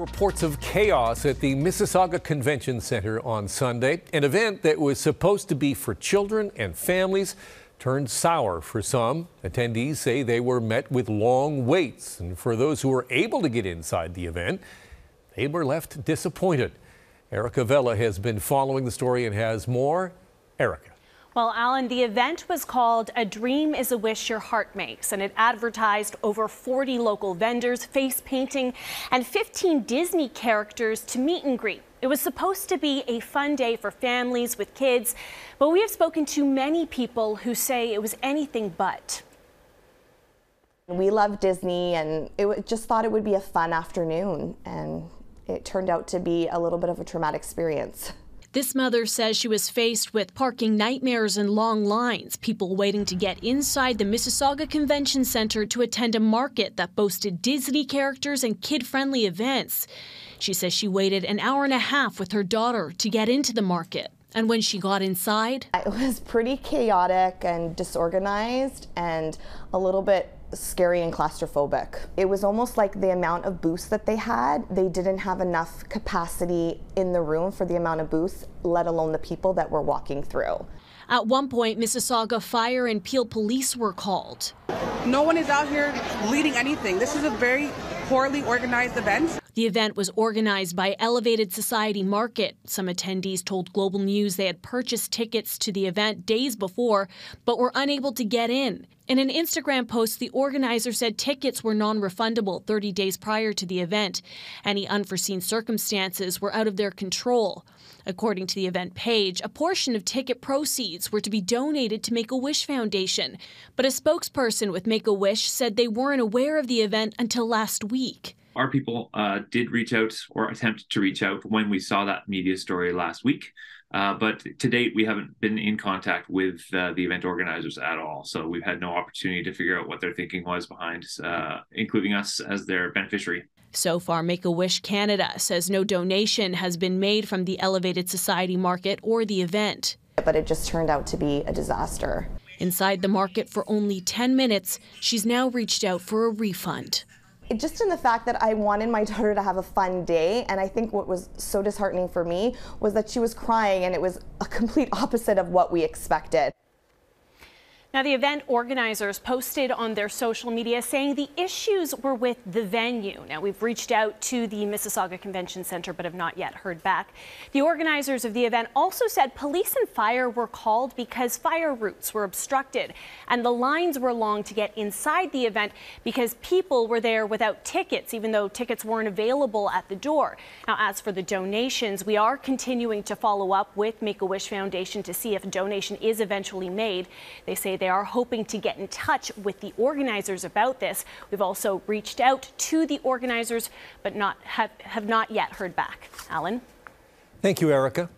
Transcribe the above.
Reports of chaos at the Mississauga Convention Centre on Sunday. An event that was supposed to be for children and families turned sour for some. Attendees say they were met with long waits, and for those who were able to get inside the event, they were left disappointed. Erica Vella has been following the story and has more. Erica. Well, Alan, the event was called A Dream is a Wish Your Heart Makes, and it advertised over 40 local vendors, face painting, and 15 Disney characters to meet and greet. It was supposed to be a fun day for families with kids, but we have spoken to many people who say it was anything but. We love Disney, and just thought it would be a fun afternoon, and it turned out to be a little bit of a traumatic experience. This mother says she was faced with parking nightmares and long lines, people waiting to get inside the Mississauga Convention Centre to attend a market that boasted Disney characters and kid-friendly events. She says she waited an hour and a half with her daughter to get into the market. And when she got inside, it was pretty chaotic and disorganized and a little bit scary and claustrophobic. It was almost like the amount of booths that they had, they didn't have enough capacity in the room for the amount of booths, let alone the people that were walking through. At one point, Mississauga Fire and Peel Police were called. No one is out here leading anything. This is a very poorly organized event. The event was organized by Elevated Society Market. Some attendees told Global News they had purchased tickets to the event days before, but were unable to get in. In an Instagram post, the organizer said tickets were non-refundable 30 days prior to the event. Any unforeseen circumstances were out of their control. According to the event page, a portion of ticket proceeds were to be donated to Make-A-Wish Foundation. But a spokesperson with Make-A-Wish said they weren't aware of the event until last week. Our people did reach out or attempt to reach out when we saw that media story last week. But to date, we haven't been in contact with the event organizers at all. So we've had no opportunity to figure out what their thinking was behind including us as their beneficiary. So far, Make-A-Wish Canada says no donation has been made from the Elevated Society Market or the event. But it just turned out to be a disaster. Inside the market for only 10 minutes, she's now reached out for a refund. Just in the fact that I wanted my daughter to have a fun day, and I think what was so disheartening for me was that she was crying, and it was a complete opposite of what we expected. Now, the event organizers posted on their social media saying the issues were with the venue. Now, we've reached out to the Mississauga Convention Centre but have not yet heard back. The organizers of the event also said police and fire were called because fire routes were obstructed and the lines were long to get inside the event because people were there without tickets, even though tickets weren't available at the door. Now, as for the donations, we are continuing to follow up with Make-A-Wish Foundation to see if a donation is eventually made. They say they are hoping to get in touch with the organizers about this. We've also reached out to the organizers, but have not yet heard back. Alan? Thank you, Erica.